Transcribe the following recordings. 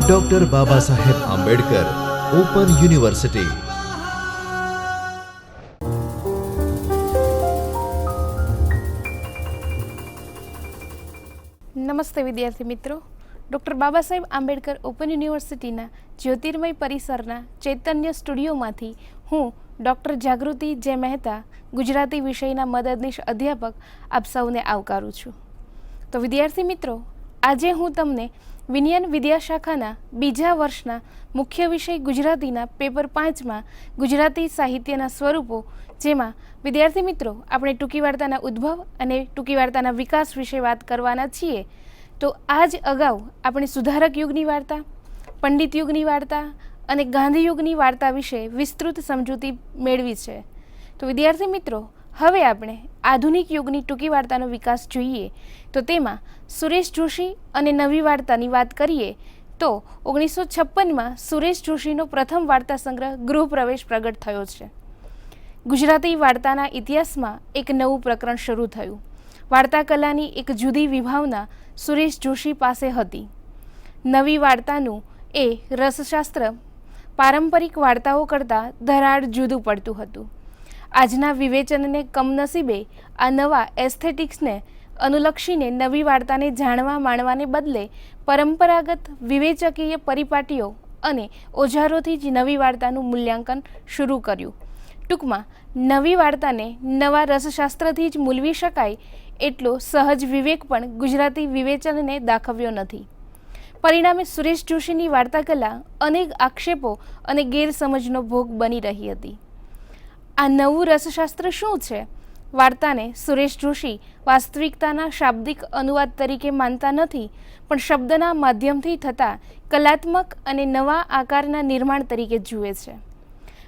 Doctor Baba Saheb Ambedkar open university. નમસ્તે વિદ્યાર્થી મિત્રો, ડૉક્ટર બાબા સાહેબ આંબેડકર ઓપન યુનિવર્સિટીના જ્યોતિર્મય પરિસરના ચૈતન્ય સ્ટુડિયોમાંથી હું ડૉક્ટર જાગૃતિ જે મહેતા ગુજરાતી વિષયના મદદનીશ અધ્યાપક આપ સૌને આવકારું છું। તો વિદ્યાર્થી મિત્રો, આજે હું તમને વિનયન વિદ્યાશાખાના બીજા વર્ષના મુખ્ય વિષય ગુજરાતીના પેપર 5માં ગુજરાતી સાહિત્યના સ્વરૂપો, જેમાં વિદ્યાર્થી મિત્રો આપણે ટૂંકી વાર્તાના ઉદ્ભવ અને ટૂંકી વાર્તાના વિકાસ વિશે વાત કરવાના છીએ। તો આજ અગાઉ આપણે સુધારક યુગની વાર્તા, પંડિત યુગની વાર્તા અને ગાંધી યુગની વાર્તા વિશે વિસ્તૃત સમજૂતી મેળવી છે। તો વિદ્યાર્થી મિત્રો, હવે આપણે આધુનિક યુગની ટૂંકી વાર્તાનો વિકાસ જોઈએ તો તેમાં સુરેશ જોશી અને નવી વાર્તાની વાત કરીએ તો 1956માં સુરેશ જોશીનો પ્રથમ વાર્તા સંગ્રહ ગૃહપ્રવેશ પ્રગટ થયો છે। ગુજરાતી વાર્તાના ઇતિહાસમાં એક નવું પ્રકરણ શરૂ થયું। વાર્તા કલાની એક જુદી વિભાવના સુરેશ જોશી પાસે હતી। નવી વાર્તાનું એ રસશાસ્ત્ર પારંપરિક વાર્તાઓ કરતાં ધરાડ જુદું પડતું હતું। આજના વિવેચનને કમનસીબે આ નવા એસ્થેટિક્સને અનુલક્ષીને નવી વાર્તાને જાણવા માણવાને બદલે પરંપરાગત વિવેચકીય પરિપાટીઓ અને ઓજારોથી જ નવી વાર્તાનું મૂલ્યાંકન શરૂ કર્યું। ટૂંકમાં નવી વાર્તાને નવા રસશાસ્ત્રથી જ મૂલવી શકાય એટલો સહજ વિવેક પણ ગુજરાતી વિવેચનને દાખવ્યો નથી। પરિણામે સુરેશ જોશીની વાર્તા કલા અનેક આક્ષેપો અને ગેરસમજનો ભોગ બની રહી હતી। આ નવું રસશાસ્ત્ર શું છે? વાર્તાને સુરેશ જોશી વાસ્તવિકતાના શાબ્દિક અનુવાદ તરીકે માનતા નથી, પણ શબ્દના માધ્યમથી થતા કલાત્મક અને નવા આકારના નિર્માણ તરીકે જુએ છે।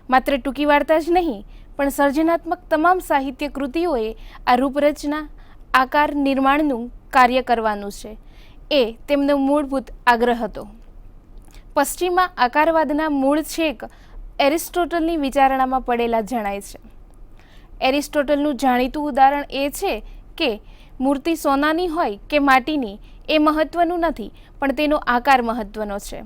માત્ર ટૂંકી વાર્તા જ નહીં, પણ સર્જનાત્મક તમામ સાહિત્ય કૃતિઓએ આ રૂપરચના આકાર નિર્માણનું કાર્ય કરવાનું છે, એ તેમનો મૂળભૂત આગ્રહ હતો। પશ્ચિમમાં આકારવાદના મૂળ છેક એરિસ્ટોટલની વિચારણામાં પડેલા જણાય છે। એરિસ્ટોટલનું જાણીતું ઉદાહરણ એ છે કે મૂર્તિ સોનાની હોય કે માટીની એ મહત્વનું નથી, પણ તેનો આકાર મહત્વનો છે।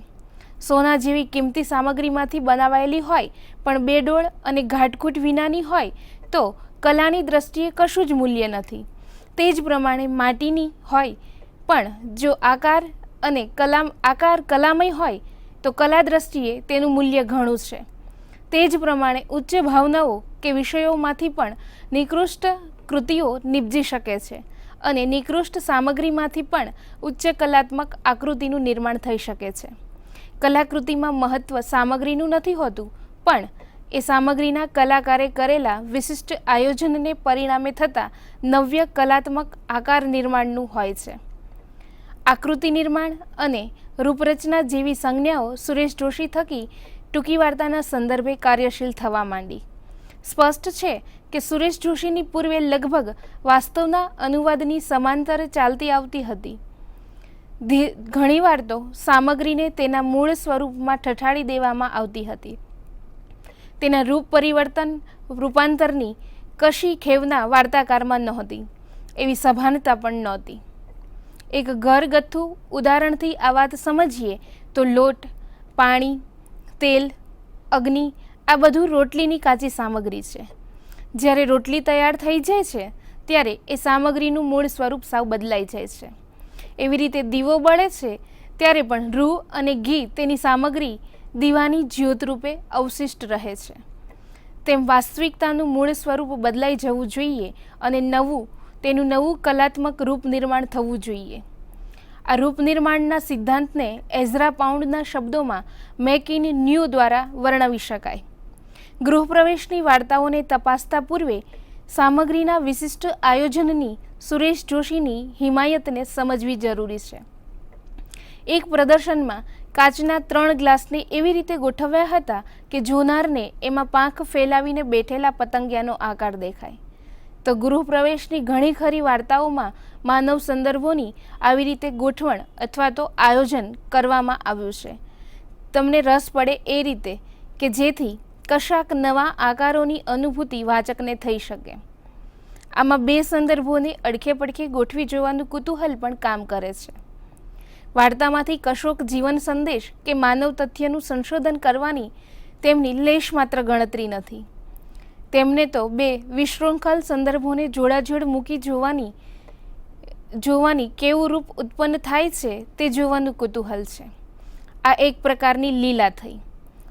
સોના જેવી કિંમતી સામગ્રીમાંથી બનાવાયેલી હોય પણ બેડોળ અને ઘાટઘૂટ વિનાની હોય તો કલાની દ્રષ્ટિએ કશું જ મૂલ્ય નથી। તે જ પ્રમાણે માટીની હોય પણ જો આકાર કલામય હોય તો કલા દ્રષ્ટિએ તેનું મૂલ્ય ઘણું છે। તે જ પ્રમાણે ઉચ્ચ ભાવનાઓ કે વિષયોમાંથી પણ નિકૃષ્ટ કૃતિઓ નિપજી શકે છે અને નિકૃષ્ટ સામગ્રીમાંથી પણ ઉચ્ચ કલાત્મક આકૃતિનું નિર્માણ થઈ શકે છે। કલાકૃતિમાં મહત્વ સામગ્રીનું નથી હોતું, પણ એ સામગ્રીના કલાકારે કરેલા વિશિષ્ટ આયોજનને પરિણામે થતા નવ્ય કલાત્મક આકાર નિર્માણનું હોય છે। આકૃતિ નિર્માણ અને રૂપરચના જેવી સંજ્ઞાઓ સુરેશ જોશી થકી ટૂંકી વાર્તાના સંદર્ભે કાર્યશીલ થવા માંડી। સ્પષ્ટ છે કે સુરેશ જોશીની પૂર્વે લગભગ વાસ્તવના અનુવાદની સમાંતર ચાલતી આવતી હતી। ઘણીવાર તો સામગ્રીને તેના મૂળ સ્વરૂપમાં ઠઠાડી દેવામાં આવતી હતી। તેના રૂપાંતરની કશી ખેવના વાર્તાકારમાં નહોતી, એવી સભાનતા પણ નહોતી। એક ઘરગથ્થુ ઉદાહરણથી આ વાત સમજીએ તો લોટ, પાણી, તેલ, અગ્નિ આ બધું રોટલીની કાચી સામગ્રી છે। જ્યારે રોટલી તૈયાર થઈ જાય છે ત્યારે એ સામગ્રીનું મૂળ સ્વરૂપ સાવ બદલાઈ જાય છે। એવી રીતે દીવો બળે છે ત્યારે પણ રૂ અને ઘી તેની સામગ્રી દીવાની જ્યોત રૂપે અવશિષ્ટ રહે છે। તેમ વાસ્તવિકતાનું મૂળ સ્વરૂપ બદલાઈ જવું જોઈએ અને તેનું નવું કલાત્મક રૂપ નિર્માણ થવું જોઈએ। આ રૂપ નિર્માણના સિદ્ધાંતને એઝરા પાઉન્ડના શબ્દોમાં મેક ઇન ન્યૂ દ્વારા વર્ણવી શકાય। ગૃહપ્રવેશની વાર્તાઓને તપાસતા પૂર્વે સામગ્રીના વિશિષ્ટ આયોજનની સુરેશ જોશીની હિમાયતને સમજવી જરૂરી છે। એક પ્રદર્શનમાં કાચના 3 ગ્લાસને એવી રીતે ગોઠવ્યા હતા કે જોનારને એમાં પાંખ ફેલાવીને બેઠેલા પતંગિયાનો આકાર દેખાય। તો ગૃહપ્રવેશની ઘણી ખરી વાર્તાઓમાં માનવ સંદર્ભોની આવી રીતે ગોઠવણ અથવા તો આયોજન કરવામાં આવ્યું છે। તમને રસ પડે એ રીતે કે જેથી કશાક નવા આકારોની અનુભૂતિ વાચકને થઈ શકે। આમાં બે સંદર્ભોને અડખે પડખે ગોઠવી જોવાનું કુતૂહલ પણ કામ કરે છે। વાર્તામાંથી કશોક જીવન સંદેશ કે માનવ તથ્યનું સંશોધન કરવાની તેમની લેશ માત્ર ગણતરી નથી. તેમને તો બે વિશૃંખલ સંદર્ભોને જોડાજોડ મૂકી જોવાની કેવું રૂપ ઉત્પન્ન થાય છે તે જોવાનું કુતૂહલ છે. આ એક પ્રકારની લીલા થઈ.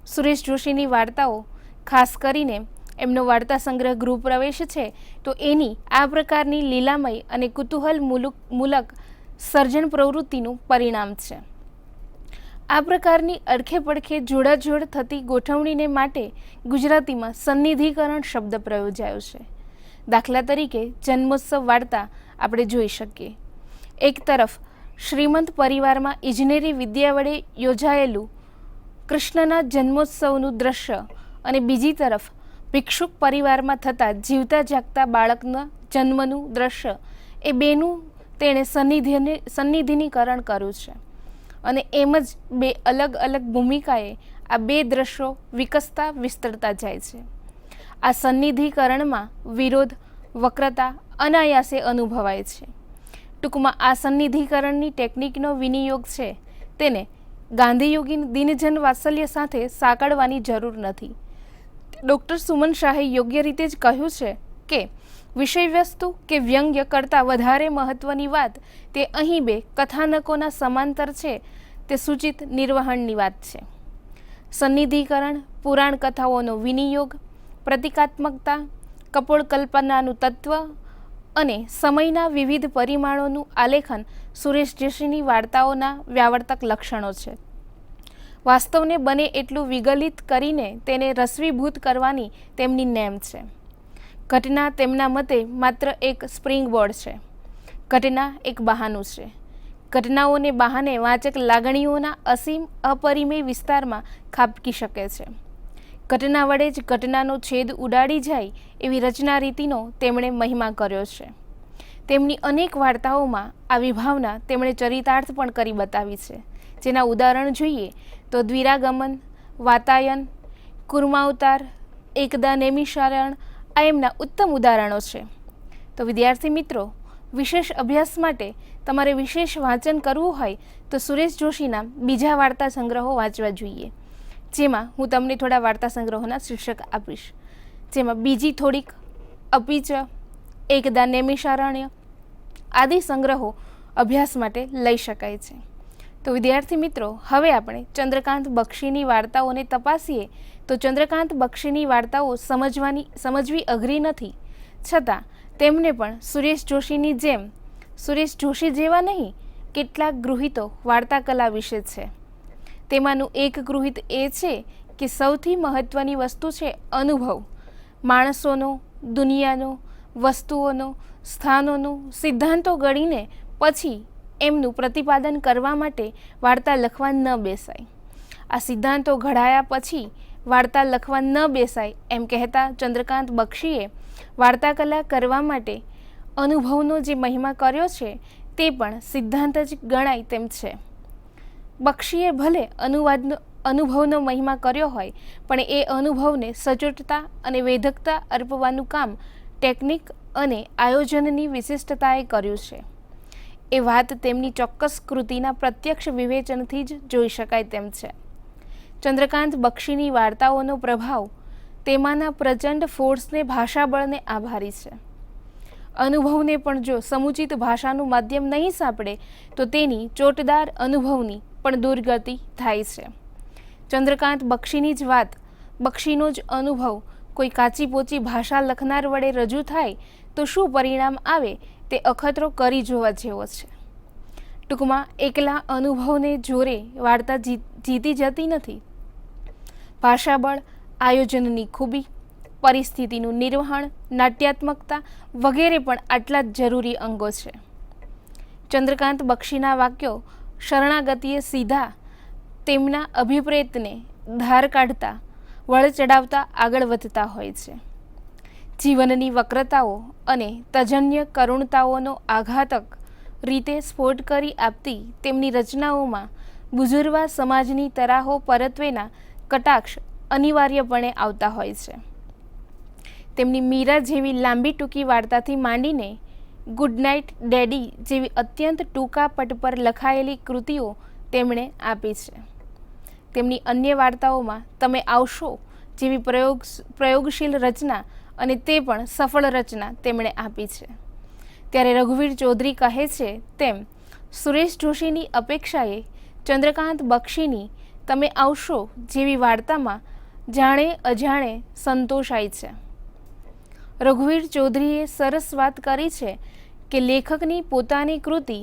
સુરેશ જોશીની વાર્તાઓ, ખાસ કરીને એમનો વાર્તા સંગ્રહ ગૃહ પ્રવેશ છે, તો એની આ પ્રકારની લીલામય અને કુતૂહલ મૂલક સર્જન પ્રવૃત્તિનું પરિણામ છે. આ પ્રકારની અડખે પડખે જોડાજોડ થતી ગોઠવણીને માટે ગુજરાતીમાં સન્નિધિકરણ શબ્દ પ્રયોજાયો છે. દાખલા તરીકે જન્મોત્સવ વાર્તા આપણે જોઈ શકીએ. એક તરફ શ્રીમંત પરિવારમાં ઇજનેરી વિદ્યા વડે યોજાયેલું કૃષ્ણના જન્મોત્સવનું દ્રશ્ય અને બીજી તરફ ભિક્ષુક પરિવારમાં થતા જીવતા જાગતા બાળકના જન્મનું દ્રશ્ય, એ બેનું તેણે સન્નિધિનીકરણ કર્યું છે. અને એમ જ બે અલગ અલગ ભૂમિકાએ આ બે દ્રશ્યો વિકસતા વિસ્તરતા જાય છે. આ સન્નિધિકરણમાં વિરોધ, વક્રતા અનાયાસે અનુભવાય છે. ટૂંકમાં આ સન્નિધિકરણની ટેકનિકનો વિનિયોગ છે તેને ગાંધીયુગી દિનજન વાત્સલ્ય સાથે સાંકળવાની જરૂર નથી. ડૉક્ટર સુમન શાહે યોગ્ય રીતે જ કહ્યું છે કે વિષયવસ્તુ કે વ્યંગ્ય કરતાં વધારે મહત્ત્વની વાત તે અહીં બે કથાનકોના સમાંતર છે તે સૂચિત નિર્વહણની વાત છે. સન્નિધિકરણ, પુરાણ કથાઓનો વિનિયોગ, પ્રતિકાત્મકતા, કપોળ કલ્પનાનું તત્વ અને સમયના વિવિધ પરિમાણોનું આલેખન સુરેશ જોશીની વાર્તાઓના વ્યાવર્તક લક્ષણો છે. વાસ્તવને બને એટલું વિગલિત કરીને તેને રસવીભૂત કરવાની તેમની નેમ છે. ઘટના તેમના મતે માત્ર એક સ્પ્રિંગબોર્ડ છે. ઘટના એક બહાનું છે. ઘટનાઓને બહાને વાચક લાગણીઓના અસીમ અપરિમેય વિસ્તારમાં ખાબકી શકે છે. ઘટના વડે જ ઘટનાનો છેદ ઉડાડી જાય એવી રચના રીતિનો તેમણે મહિમા કર્યો છે. તેમની અનેક વાર્તાઓમાં આ વિભાવના તેમણે ચરિતાર્થ પણ કરી બતાવી છે. જેના ઉદાહરણ જોઈએ તો દ્વિરાગમન, વાતાયન, કુર્માવતાર, એકદા નૈમિષારણ્ય આ એમના ઉત્તમ ઉદાહરણો છે. તો વિદ્યાર્થી મિત્રો, વિશેષ અભ્યાસ માટે તમારે વિશેષ વાંચન કરવું હોય તો સુરેશ જોશીના બીજા વાર્તા સંગ્રહો વાંચવા જોઈએ, જેમાં હું તમને થોડા વાર્તા સંગ્રહોના શીર્ષક આપીશ. જેમાં બીજી થોડીક, અપીચ, એકદા નૈમિષારણ્ય આદિ સંગ્રહો અભ્યાસ માટે લઈ શકાય છે. તો વિદ્યાર્થી મિત્રો, હવે આપણે ચંદ્રકાંત બક્ષીની વાર્તાઓને તપાસીએ તો ચંદ્રકાંત બક્ષીની વાર્તાઓ સમજવી અઘરી નથી, છતાં તેમને પણ સુરેશ જોશી જેવા નહીં કેટલાક ગૃહિતો વાર્તા કલા વિશે છે. તેમાંનું એક ગૃહિત એ છે કે સૌથી મહત્ત્વની વસ્તુ છે અનુભવ. માણસોનો, દુનિયાનો, વસ્તુઓનો, સ્થાનોનો સિદ્ધાંતો ઘડીને પછી એમનું પ્રતિપાદન કરવા માટે વાર્તા લખવા ન બેસાય. આ સિદ્ધાંતો ઘડાયા પછી વાર્તા લખવા ન બેસાય એમ કહેતા ચંદ્રકાંત બક્ષીએ વાર્તા કલા કરવા માટે અનુભવનો જે મહિમા કર્યો છે તે પણ સિદ્ધાંત જ ગણાય તેમ છે. બક્ષીએ ભલે અનુભવનો મહિમા કર્યો હોય, પણ એ અનુભવને સચોટતા અને વેધકતા અર્પવાનું કામ ટેકનિક અને આયોજનની વિશિષ્ટતાએ કર્યું છે. એ વાત તેમની ચોક્કસ કૃતિના પ્રત્યક્ષ વિવેચનથી જ જોઈ શકાય તેમ છે. ચંદ્રકાંત બક્ષીની વાર્તાઓનો પ્રભાવ તેમાંના પ્રચંડ ફોર્સને ભાષાબળને આભારી છે. અનુભવને પણ જો સમુચિત ભાષાનું માધ્યમ નહીં સાંપડે તો તેની ચોટદાર અનુભવની પણ દુર્ગતિ થાય છે. ચંદ્રકાંત બક્ષીની જ વાત, બક્ષીનો જ અનુભવ કોઈ કાચી પોચી ભાષા લખનાર વડે રજૂ થાય તો શું પરિણામ આવે તે અખતરો કરી જોવા જેવો છે. ટૂંકમાં એકલા અનુભવને જોરે વાર્તા જીતી જતી નથી. ભાષાબળ, આયોજનની ખૂબી, પરિસ્થિતિનું નિર્વહણ, નાટ્યાત્મકતા વગેરે પણ આટલા જ જરૂરી અંગો છે. ચંદ્રકાંત બક્ષીના વાક્યો શરણાગતિએ સીધા તેમના અભિપ્રેતને ધાર કાઢતા, વળ ચડાવતા આગળ વધતા હોય છે. જીવનની વક્રતાઓ અને તજન્ય કરુણતાઓનો આઘાતક રીતે સ્ફોટ કરી આપતી તેમની રચનાઓમાં બુઝુર્વા સમાજની તરાહો પરત્વેના કટાક્ષ અનિવાર્યપણે આવતા હોય છે. તેમની મીરા જેવી લાંબી ટૂંકી વાર્તાથી માંડીને ગુડ નાઇટ ડેડી જેવી અત્યંત ટૂંકા પટ પર લખાયેલી કૃતિઓ તેમણે આપી છે. તેમની અન્ય વાર્તાઓમાં તમે આવશો જેવી પ્રયોગશીલ રચના અને તે પણ સફળ રચના તેમણે આપી છે. ત્યારે રઘુવીર ચૌધરી કહે છે તેમ સુરેશ જોશીની અપેક્ષાએ ચંદ્રકાંત બક્ષીની તમે આવશો જેવી વાર્તામાં જાણે અજાણે સંતોષાય છે. રઘુવીર ચૌધરીએ સરસ વાત કરી છે કે લેખકની પોતાની કૃતિ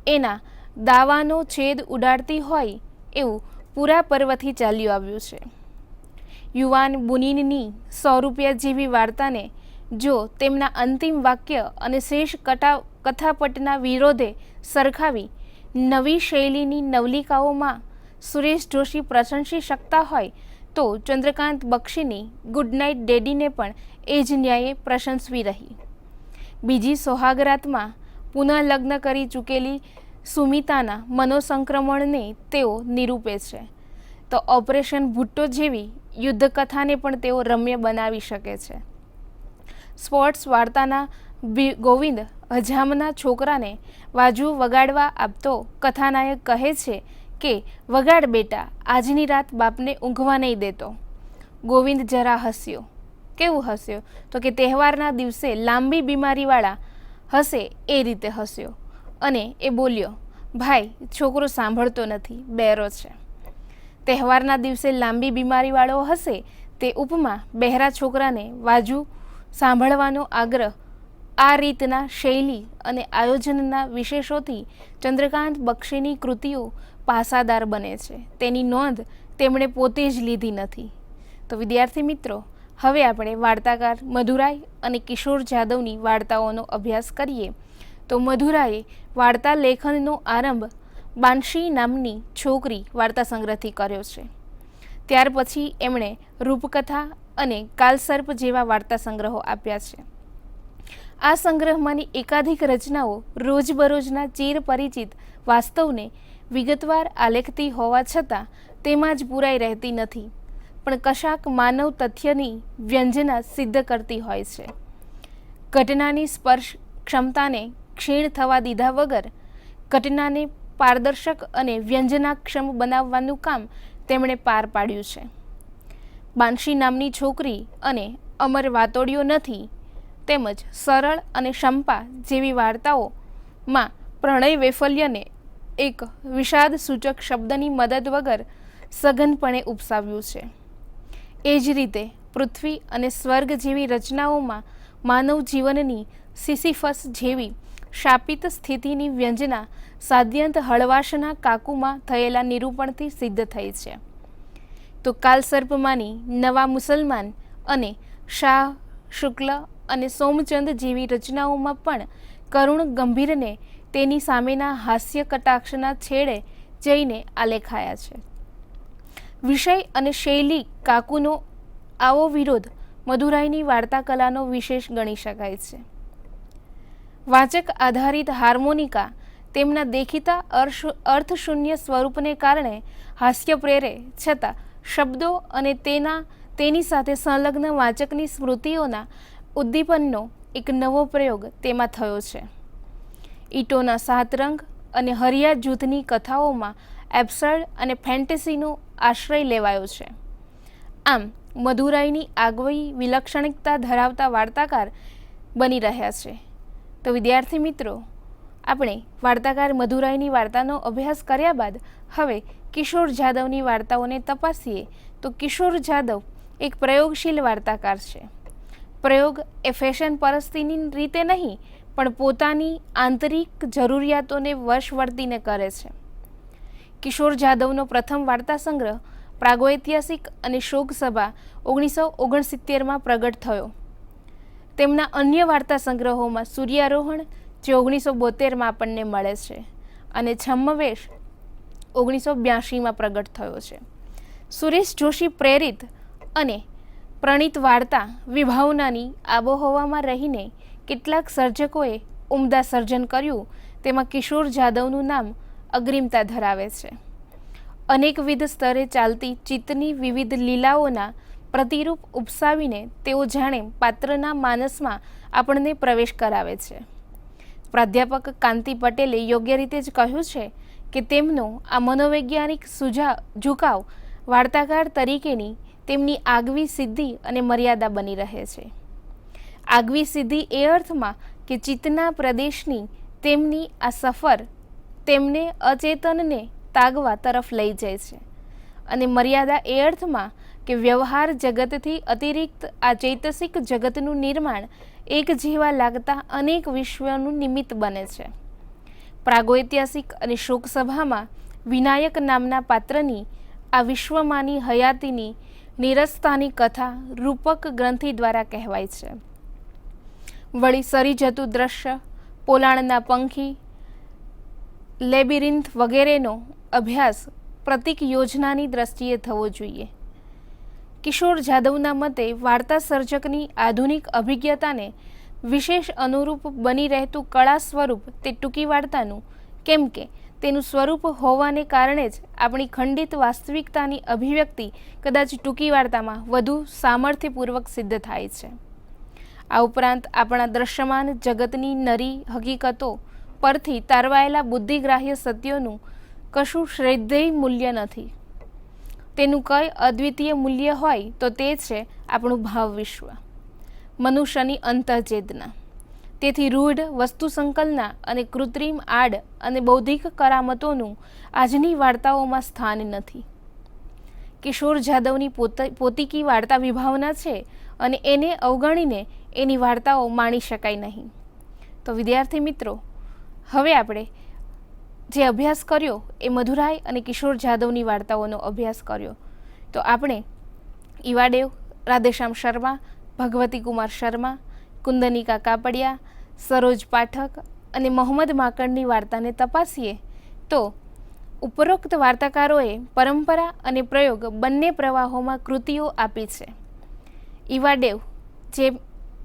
એના દાવાનો છેદ ઉડાડતી હોય એવું પૂરા પર્વથી ચાલ્યું આવ્યું છે. યુવાન બુનીનની 100 રૂપિયા જેવી વાર્તાને જો તેમના અંતિમ વાક્ય અને શેષ કથાપટના વિરોધે સરખાવી નવી શૈલીની નવલિકાઓમાં સુરેશ જોશી પ્રશંસી શકતા હોય તો ચંદ્રકાંત બક્ષીની ગુડ નાઇટ ડેડીને પણ એ જ ન્યાયે પ્રશંસવી રહી. બીજી સોહાગરાતમાં પુનઃલગ્ન કરી ચૂકેલી સુમિતાના મનોસંક્રમણને તેઓ નિરૂપે છે તો ઓપરેશન ભુટ્ટો જેવી યુદ્ધકથાને પણ તેઓ રમ્ય બનાવી શકે છે. સ્પોર્ટ્સ વાર્તાના ગોવિંદ હજામના છોકરાને વાજુ વગાડવા આપતો કથાનાયક કહે છે કે વગાડ બેટા, આજની રાત બાપને ઊંઘવા નહીં દેતો. ગોવિંદ જરા હસ્યો. કેવું હસ્યો? તો કે તહેવારના દિવસે લાંબી બીમારીવાળા હસે એ રીતે હસ્યો અને એ બોલ્યો, ભાઈ છોકરો સાંભળતો નથી, બહેરો છે. તહેવારના દિવસે લાંબી બીમારીવાળો હશે તે ઉપમા બહેરા છોકરાને વાજુ સાંભળવાનો આગ્રહ. આ રીતના શૈલી અને આયોજનના વિશેષોથી ચંદ્રકાંત બક્ષીની કૃતિઓ પાસાદાર બને છે. તેની નોંધ તેમણે પોતે જ લીધી નથી. તો વિદ્યાર્થી મિત્રો, હવે આપણે વાર્તાકાર મધુરાય અને કિશોર જાદવની વાર્તાઓનો અભ્યાસ કરીએ. તો મધુરાએ વાર્તા લેખનનો આરંભ બાંશી નામની છોકરી વાર્તા સંગ્રહથી કર્યો છે. ત્યાર પછી એમણે રૂપકથા અને કાલસર્પ જેવા વાર્તા સંગ્રહો આપ્યા છે. આ સંગ્રહમાંની એકાધિક રચનાઓ રોજબરોજના ચીર પરિચિત વાસ્તવને વિગતવાર આલેખતી હોવા છતાં તેમાં જ પૂરાઈ રહેતી નથી, પણ કશાક માનવ તથ્યની વ્યંજના સિદ્ધ કરતી હોય છે. ઘટનાની સ્પર્શ ક્ષમતાને ક્ષીણ થવા દીધા વગર ઘટનાને પારદર્શક અને વ્યંજનાક્ષમ બનાવવાનું કામ તેમણે પાર પાડ્યું છે. બાંશી નામની છોકરી અને અમર વાતોડિયો નથી તેમજ સરળ અને શંપા જેવી વાર્તાઓમાં પ્રણય વૈફલ્યને એક વિષાદ સૂચક શબ્દની મદદ વગર સઘનપણે ઉપસાવ્યું છે. એ જ રીતે પૃથ્વી અને સ્વર્ગ જેવી રચનાઓમાં માનવ જીવનની સિસિફસ જેવી શાપિત સ્થિતિની વ્યંજના સાદ્યંત હળવાશના કાકુમાં થયેલા નિરૂપણથી સિદ્ધ થઈ છે. તો કાલસર્પમાંની નવા મુસલમાન અને શાહ શુક્લ અને સોમચંદ જેવી રચનાઓમાં પણ કરુણ ગંભીરને તેની સામેના હાસ્ય કટાક્ષના છેડે જઈને આલેખાયા છે. વિષય અને શૈલી કાકુનો આવો વિરોધ મધુરાયની વાર્તા કલાનો વિશેષ ગણી શકાય છે. વાચક આધારિત હાર્મોનિકા તેમના દેખીતા અર્થશૂન્ય સ્વરૂપને કારણે હાસ્ય પ્રેરે, છતાં શબ્દો અને તેની સાથે સંલગ્ન વાચકની સ્મૃતિઓના ઉદ્દીપનનો એક નવો પ્રયોગ તેમાં થયો છે. ઈટોના 7 રંગ અને હરિયા જૂથની કથાઓમાં એબ્સર્ડ અને ફેન્ટેસીનો આશ્રય લેવાયો છે. આમ મધુરાયની આગવી વિલક્ષણિકતા ધરાવતા વાર્તાકાર બની રહ્યા છે. તો વિદ્યાર્થી મિત્રો, આપણે વાર્તાકાર મધુરાયની વાર્તાનો અભ્યાસ કર્યા બાદ હવે કિશોર જાદવની વાર્તાઓને તપાસીએ. તો કિશોર જાદવ એક પ્રયોગશીલ વાર્તાકાર છે. પ્રયોગ એ ફેશન પરસ્તીની રીતે નહીં, પણ પોતાની આંતરિક જરૂરિયાતોને વશ વર્તીને કરે છે. કિશોર જાદવનો પ્રથમ વાર્તા સંગ્રહ પ્રાગૈતિહાસિક અને શોકસભા 1969માં પ્રગટ થયો. તેમના અન્ય વાર્તા સંગ્રહોમાં સૂર્યારોહણ જે 1972માં આપણને મળે છે અને છદ્મવેશ 1982માં પ્રગટ થયો છે. સુરેશ જોશી પ્રેરિત અને પ્રણીત વાર્તા વિભાવનાની આબોહવામાં રહીને કેટલાક સર્જકોએ ઉમદા સર્જન કર્યું, તેમાં કિશોર જાદવનું નામ અગ્રીમતા ધરાવે છે. અનેકવિધ સ્તરે ચાલતી ચિત્તની વિવિધ લીલાઓના પ્રતિરૂપ ઉપસાવીને તેઓ જાણે પાત્રના માનસમાં આપણને પ્રવેશ કરાવે છે. પ્રાધ્યાપક કાંતિ પટેલે યોગ્ય રીતે જ કહ્યું છે કે તેમનો આ મનોવૈજ્ઞાનિક ઝુકાવ વાર્તાકાર તરીકેની તેમની આગવી સિદ્ધિ અને મર્યાદા બની રહે છે. આગવી સિદ્ધિ એ અર્થમાં કે ચિત્તના પ્રદેશની તેમની આ સફર તેમને અચેતનને તાગવા તરફ લઈ જાય છે, અને મર્યાદા એ અર્થમાં કે વ્યવહાર જગતથી અતિરિક્ત આ ચૈતસિક જગતનું નિર્માણ એક જેવા લાગતા અનેક વિશ્વનું નિમિત્ત બને છે. પ્રાગૈતિહાસિક અને શોકસભામાં વિનાયક નામના પાત્રની આ વિશ્વમાંની હયાતીની નિરસ્તાની કથા રૂપક ગ્રંથિ દ્વારા કહેવાય છે. વળી સરી જતું દ્રશ્ય, પોલાણના પંખી, લેબિરિન્થ વગેરેનો અભ્યાસ પ્રતીક યોજનાની દ્રષ્ટિએ થવો જોઈએ. કિશોર જાદવના મતે વાર્તા સર્જકની આધુનિક અભિજ્ઞતાને વિશેષ અનુરૂપ બની રહેતું કળા સ્વરૂપ તે ટૂંકી વાર્તાનું, કેમ કે તેનું સ્વરૂપ હોવાને કારણે જ આપણી ખંડિત વાસ્તવિકતાની અભિવ્યક્તિ કદાચ ટૂંકી વાર્તામાં વધુ સામર્થ્યપૂર્વક સિદ્ધ થાય છે. આ ઉપરાંત આપણા દ્રશ્યમાન જગતની નરી હકીકતો પરથી તારવાયેલા બુદ્ધિગ્રાહ્ય સત્યોનું કશું શ્રદ્ધેય મૂલ્ય નથી. તેનું કંઈ અદ્વિતીય મૂલ્ય હોય તો તે છે આપણું ભાવ વિશ્વ, મનુષ્યની અંતઃચેતના. તેથી રૂઢ વસ્તુ સંકલના અને કૃત્રિમ આડ અને બૌદ્ધિક કરામતોનું આજની વાર્તાઓમાં સ્થાન નથી. કિશોર જાદવની પોતીકી વાર્તા વિભાવના છે, અને એને અવગણીને એની વાર્તાઓ માણી શકાય નહીં. તો વિદ્યાર્થી મિત્રો, હવે આપણે જે અભ્યાસ કર્યો એ મધુરાય અને કિશોર જાદવની વાર્તાઓનો અભ્યાસ કર્યો. તો આપણે ઈવાડેવ, રાધેશ્યામ શર્મા, ભગવતી કુમાર શર્મા, કુંદનિકા કાપડિયા, સરોજ પાઠક અને મોહમ્મદ માંકડની વાર્તાને તપાસીએ તો ઉપરોક્ત વાર્તાકારોએ પરંપરા અને પ્રયોગ બંને પ્રવાહોમાં કૃતિઓ આપી છે. ઈવાડેવ જે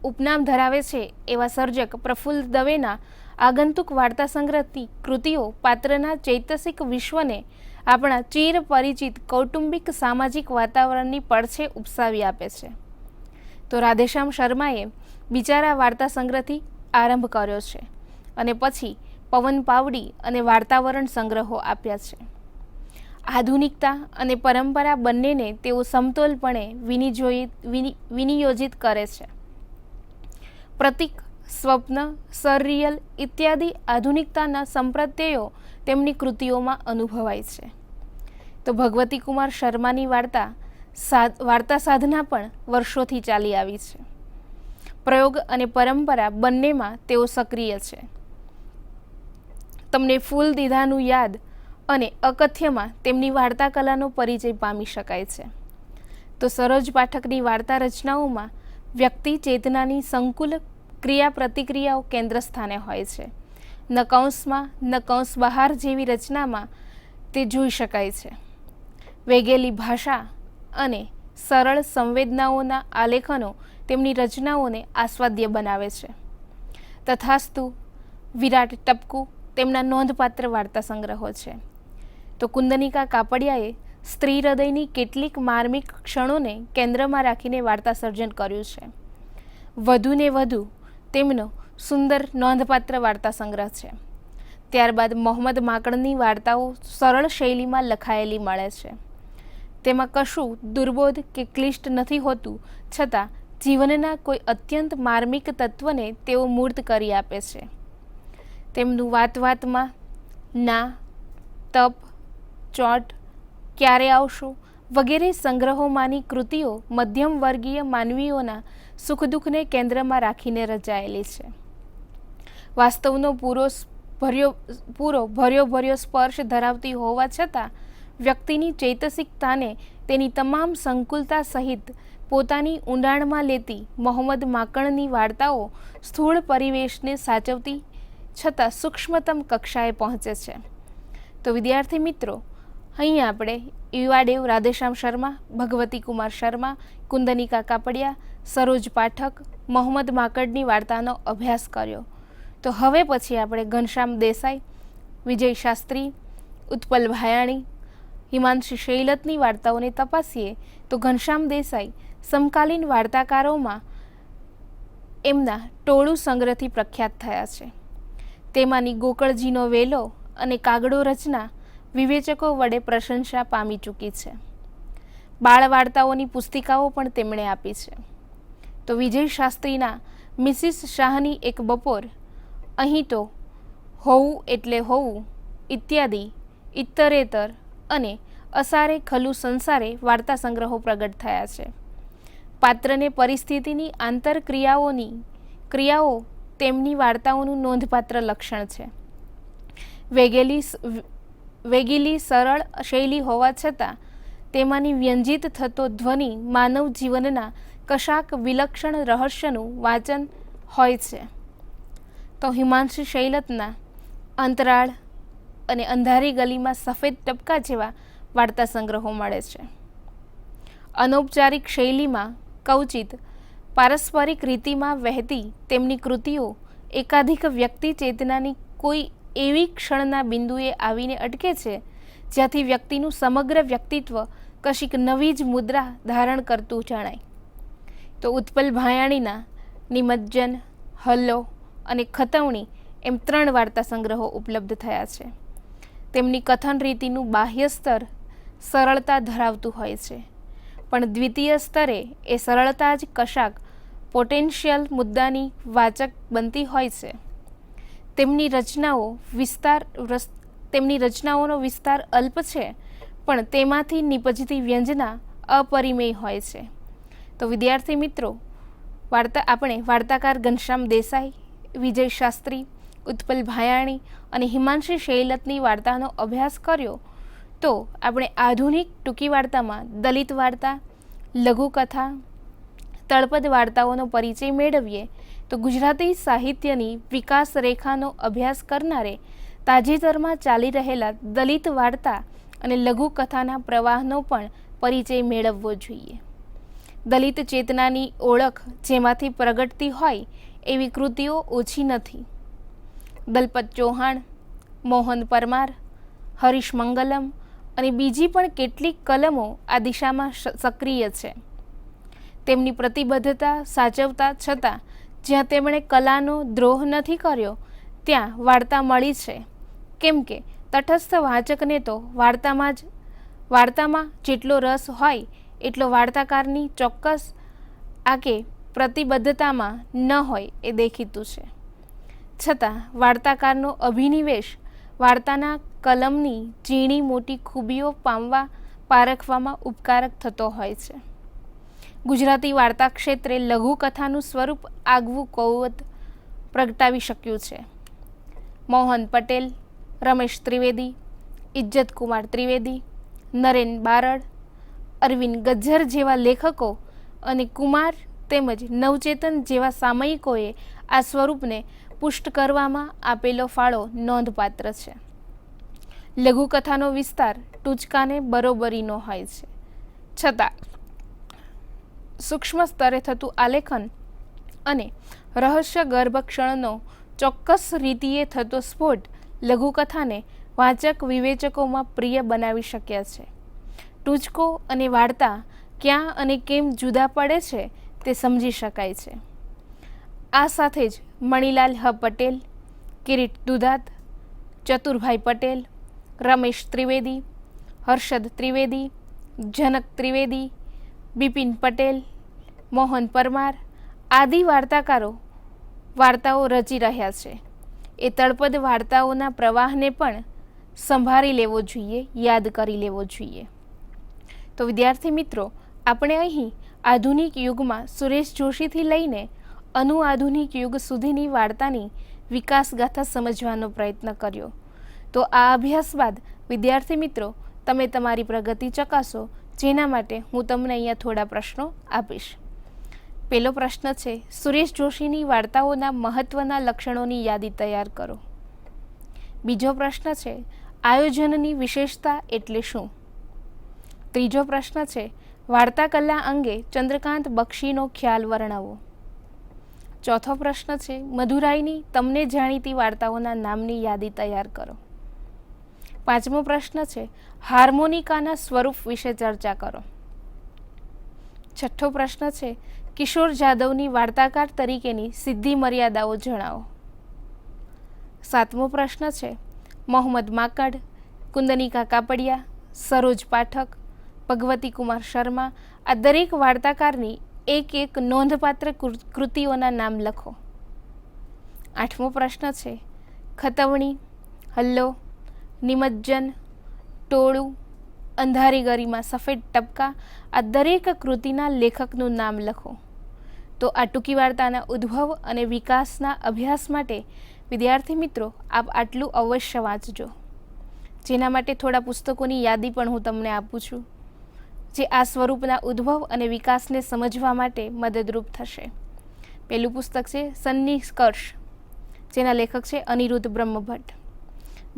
ઉપનામ ધરાવે છે એવા સર્જક પ્રફુલ્લ દવેના આગંતુક વાર્તા સંગ્રહની કૃતિઓ પાત્રના ચૈતસિક વિશ્વને આપણા ચિર પરિચિત કૌટુંબિક સામાજિક વાતાવરણની પડછે ઉપસાવી આપે છે. તો રાધેશ્યામ શર્માએ બિચારા વાર્તા સંગ્રહથી આરંભ કર્યો છે, અને પછી પવન પાવડી અને વાર્તાવરણ સંગ્રહો આપ્યા છે. આધુનિકતા અને પરંપરા બંનેને તેઓ સમતોલપણે વિનિયોજિત કરે છે. પ્રતીક, સ્વપ્ન, સરરિયલ ઇત્યાદિ આધુનિકતાના સંપ્રત્યયો તેમની કૃતિઓમાં અનુભવાય છે. તો ભગવતી કુમાર શર્માની વાર્તા સાધના પણ વર્ષોથી ચાલી આવી છે. પ્રયોગ અને પરંપરા બંનેમાં તેઓ સક્રિય છે. તમને ફૂલ દીધાનું યાદ અને અકથ્યમાં તેમની વાર્તા કલાનો પરિચય પામી શકાય છે. તો સરોજ પાઠકની વાર્તા રચનાઓમાં વ્યક્તિ ચેતનાની સંકુલ ક્રિયા પ્રતિક્રિયાઓ કેન્દ્ર સ્થાને હોય છે. ન કૌંસમાં ન કૌંસ બહાર જેવી રચનામાં તે જોઈ શકાય છે. વેગેલી ભાષા અને સરળ સંવેદનાઓના આલેખનો તેમની રચનાઓને આસ્વાદ્ય બનાવે છે. તથાસ્તુ, વિરાટ ટપકુ તેમના નોંધપાત્ર વાર્તા સંગ્રહો છે. તો કુંદનિકા કાપડિયાએ સ્ત્રી હૃદયની કેટલીક માર્મિક ક્ષણોને કેન્દ્રમાં રાખીને વાર્તા સર્જન કર્યું છે. વધુને વધુ તેમનો સુંદર નોંધપાત્ર વાર્તા સંગ્રહ છે. ત્યારબાદ મોહમ્મદ માંકડની વાર્તાઓ સરળ શૈલીમાં લખાયેલી મળે છે. તેમાં કશું દુર્બોધ કે ક્લિષ્ટ નથી હોતું, છતાં જીવનના કોઈ અત્યંત માર્મિક તત્વને તેઓ મૂર્ત કરી આપે છે. તેમનું વાતમાં ના, તપ, ચોટ, ક્યારે આવશો વગેરે સંગ્રહોમાંની કૃતિઓ મધ્યમ વર્ગીય માનવીઓના સુખ દુઃખને કેન્દ્રમાં રાખીને રચાયેલી છે. વાસ્તવનો ભર્યો સ્પર્શ ધરાવતી હોવા છતાં વ્યક્તિની ચૈતસિકતાને તેની તમામ સંકુલતા સહિત પોતાની ઊંડાણમાં લેતી મોહમ્મદ માંકડની વાર્તાઓ સ્થૂળ પરિવેશને સાચવતી છતાં સૂક્ષ્મતમ કક્ષાએ પહોંચે છે. તો વિદ્યાર્થી મિત્રો, અહીં આપણે ઈવાડેવ, રાધેશ્યામ શર્મા, ભગવતી કુમાર શર્મા, કુંદનિકા કાપડિયા, સરોજ પાઠક, મોહમ્મદ માંકડની વાર્તાનો અભ્યાસ કર્યો. તો હવે પછી આપણે ઘનશ્યામ દેસાઈ, વિજય શાસ્ત્રી, ઉત્પલ ભાયાણી, હિમાંશી શૈલતની વાર્તાઓને તપાસીએ તો ઘનશ્યામ દેસાઈ સમકાલીન વાર્તાકારોમાં એમના ટોળું સંગ્રહથી પ્રખ્યાત થયા છે. તેમાંની ગોકળજીનો વેલો અને કાગડો રચના વિવેચકો વડે પ્રશંસા પામી ચૂકી છે. બાળ વાર્તાઓની પુસ્તિકાઓ પણ તેમણે આપી છે. તો વિજય શાસ્ત્રીના મિસિસ શાહની એક બપોર, અહીં તો હોવું એટલે હોવું ઇત્યાદિ, ઇત્તરેતર અને અસારે ખલું સંસારે વાર્તા સંગ્રહો પ્રગટ થયા છે. પાત્રને પરિસ્થિતિની ક્રિયાઓ તેમની વાર્તાઓનું નોંધપાત્ર લક્ષણ છે. વેગીલી સરળ શૈલી હોવા છતાં તેમાંની વ્યંજિત થતો ધ્વનિ માનવ જીવનના કશાક વિલક્ષણ રહસ્યનું વાચન હોય છે. તો હિમાંશુ શૈલતના અંતરાળ અને અંધારી ગલીમાં સફેદ ટપકા જેવા વાર્તા સંગ્રહો મળે છે. અનૌપચારિક શૈલીમાં કવચિત પારસ્પરિક રીતિમાં વહેતી તેમની કૃતિઓ એકાધિક વ્યક્તિ ચેતનાની કોઈ એવી ક્ષણના બિંદુએ આવીને અટકે છે જ્યાંથી વ્યક્તિનું સમગ્ર વ્યક્તિત્વ કશીક નવી જ મુદ્રા ધારણ કરતું જણાય. તો ઉત્પલ ભાયાણીના નિમજ્જન, હલ્લો અને ખતવણી એમ 3 વાર્તા સંગ્રહો ઉપલબ્ધ થયા છે. તેમની કથન રીતિનું બાહ્ય સ્તર સરળતા ધરાવતું હોય છે, પણ દ્વિતીય સ્તરે એ સરળતા જ કશાક પોટેન્શિયલ મુદ્દાની વાચક બનતી હોય છે. તેમની રચનાઓનો વિસ્તાર અલ્પ છે, પણ તેમાંથી નિપજતી વ્યંજના અપરિમેય હોય છે. તો વિદ્યાર્થી મિત્રો, આપણે વાર્તાકાર ઘનશ્યામ દેસાઈ, વિજય શાસ્ત્રી, ઉત્પલ ભાયાણી અને હિમાંશુ શૈલતની વાર્તાનો અભ્યાસ કર્યો. તો આપણે આધુનિક ટૂંકી વાર્તામાં દલિત વાર્તા, લઘુકથા, તળપદ વાર્તાઓનો પરિચય મેળવીએ તો ગુજરાતી સાહિત્યની વિકાસ રેખાનો અભ્યાસ કરનારે તાજેતરમાં ચાલી રહેલા દલિત વાર્તા અને લઘુકથાના પ્રવાહનો પણ પરિચય મેળવવો જોઈએ. દલિત ચેતનાની ઓળખ જેમાંથી પ્રગટતી હોય એવી કૃતિઓ ઓછી નથી. દલપત ચૌહાણ, મોહન પરમાર, હરીશ મંગલમ અને બીજી પણ કેટલીક કલમો આ દિશામાં સક્રિય છે. તેમની પ્રતિબદ્ધતા સાચવતા છતાં જ્યાં તેમણે કલાનો દ્રોહ નથી કર્યો ત્યાં વાર્તા મળી છે. કેમ કે તટસ્થ વાચકને તો વાર્તામાં જેટલો રસ હોય એટલો વાર્તાકારની ચોક્કસ પ્રતિબદ્ધતામાં ન હોય એ દેખીતું છે. છતાં વાર્તાકારનો અભિનિવેશ વાર્તાના કલમની ઝીણી મોટી ખૂબીઓ પારખવામાં ઉપકારક થતો હોય છે. ગુજરાતી વાર્તા ક્ષેત્રે લઘુકથાનું સ્વરૂપ આગવું કૌવત પ્રગટાવી શક્યું છે. મોહન પટેલ, રમેશ ત્રિવેદી, ઇજ્જત કુમાર ત્રિવેદી, નરેન બારડ, અરવિંદ ગજ્જર જેવા લેખકો અને કુમાર તેમજ નવચેતન જેવા સામયિકોએ આ સ્વરૂપને પુષ્ટ કરવામાં આપેલો ફાળો નોંધપાત્ર છે. લઘુકથાનો વિસ્તાર ટૂચકાને બરોબરીનો હોય છે, છતાં સૂક્ષ્મ સ્તરે થતું આલેખન અને રહસ્ય ગર્ભ ક્ષણનો ચોક્કસ રીતિએ થતો સ્ફોટ લઘુકથાને વાચક વિવેચકોમાં પ્રિય બનાવી શક્યા છે. ટૂચકો અને વાર્તા ક્યાં અને કેમ જુદા પડે છે તે સમજી શકાય છે. આ સાથે જ મણિલાલ હ પટેલ, કિરીટ દુધાત, ચતુરભાઈ પટેલ, રમેશ ત્રિવેદી, હર્ષદ ત્રિવેદી, જનક ત્રિવેદી, બિપિન પટેલ, મોહન પરમાર આદિ વાર્તાઓ રચી રહ્યા છે. એ તળપદ વાર્તાઓના પ્રવાહને પણ સંભાળી લેવો જોઈએ, યાદ કરી લેવો જોઈએ. તો વિદ્યાર્થી મિત્રો, આપણે અહીં આધુનિક યુગમાં સુરેશ જોશીથી લઈને અનુઆધુનિક યુગ સુધીની વાર્તાની વિકાસગાથા સમજવાનો પ્રયત્ન કર્યો. તો આ અભ્યાસ બાદ વિદ્યાર્થી મિત્રો, તમે તમારી પ્રગતિ ચકાસો, જેના માટે હું તમને અહીંયા થોડા પ્રશ્નો આપીશ. પહેલો પ્રશ્ન છે, સુરેશ જોશીની વાર્તાઓના મહત્વના લક્ષણોની યાદી તૈયાર કરો. બીજો પ્રશ્ન છે, આયોજનની વિશેષતા એટલે શું? ત્રીજો પ્રશ્ન છે, વાર્તા કલા અંગે ચંદ્રકાંત બક્ષીનો ખ્યાલ વર્ણવો. ચોથો પ્રશ્ન છે, મધુરાયની તમને જાણીતી વાર્તાઓના નામની યાદી તૈયાર કરો. પાંચમો પ્રશ્ન છે, હાર્મોનિકાના સ્વરૂપ વિશે ચર્ચા કરો. છઠ્ઠો પ્રશ્ન છે, કિશોર જાદવની વાર્તાકાર તરીકેની સિદ્ધિ મર્યાદાઓ જણાવો. 7મો પ્રશ્ન છે મોહમ્મદ માકડ, કુંદનિકા કાપડિયા, સરોજ પાઠક, ભગવતી કુમાર શર્મા આ દરેક વાર્તાકારની એક એક નોંધપાત્ર કૃતિઓના નામ લખો. 8મો પ્રશ્ન છે ખતવણી, હલ્લો, નિમજ્જન, ટોળું, અંધારી ગરીમાં સફેદ ટપકા આ દરેક કૃતિના લેખકનું નામ લખો. તો આ ટૂંકી વાર્તાના ઉદ્ભવ અને વિકાસના અભ્યાસ માટે વિદ્યાર્થી મિત્રો આપ આટલું અવશ્ય વાંચજો, જેના માટે થોડા પુસ્તકોની યાદી પણ હું તમને આપું છું, જે આ સ્વરૂપના ઉદ્ભવ અને વિકાસને સમજવા માટે મદદરૂપ થશે. પહેલું પુસ્તક છે સન્નિષ્કર્ષ, જેના લેખક છે અનિરુદ્ધ બ્રહ્મભટ્ટ.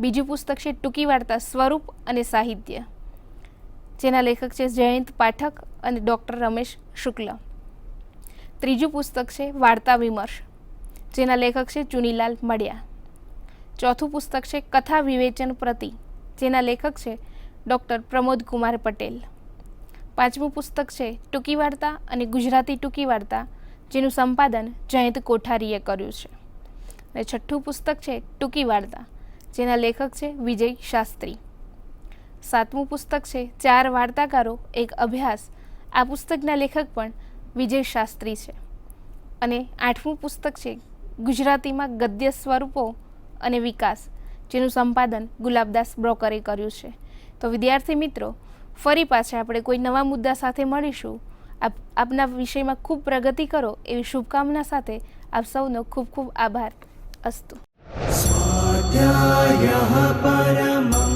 બીજું પુસ્તક છે ટૂંકી વાર્તા સ્વરૂપ અને સાહિત્ય, જેના લેખક છે જયંત પાઠક અને ડૉક્ટર રમેશ શુક્લ. ત્રીજું પુસ્તક છે વાર્તા વિમર્શ, જેના લેખક છે ચુનીલાલ મડિયા. ચોથું પુસ્તક છે કથા વિવેચન પ્રતિ, જેના લેખક છે ડૉક્ટર પ્રમોદ કુમાર પટેલ. પાંચમું પુસ્તક છે ટૂંકી વાર્તા અને ગુજરાતી ટૂંકી વાર્તા, જેનું સંપાદન જયંત કોઠારીએ કર્યું છે. અને છઠ્ઠું પુસ્તક છે ટૂંકી વાર્તા, જેના લેખક છે વિજય શાસ્ત્રી. સાતમું પુસ્તક છે 4 વાર્તાકારો એક અભ્યાસ, આ પુસ્તકના લેખક પણ વિજય શાસ્ત્રી છે. અને 8મું પુસ્તક છે ગુજરાતીમાં ગદ્ય સ્વરૂપો અને વિકાસ, જેનું સંપાદન ગુલાબદાસ બ્રોકરે કર્યું છે. તો વિદ્યાર્થી મિત્રો ફરી પાછા આપણે કોઈ નવા મુદ્દા સાથે મળીશું. આપના વિષયમાં ખૂબ પ્રગતિ કરો એવી શુભકામના સાથે આપ સૌનો ખૂબ ખૂબ આભાર. અસ્તુ. स्वाध्यायः परमम्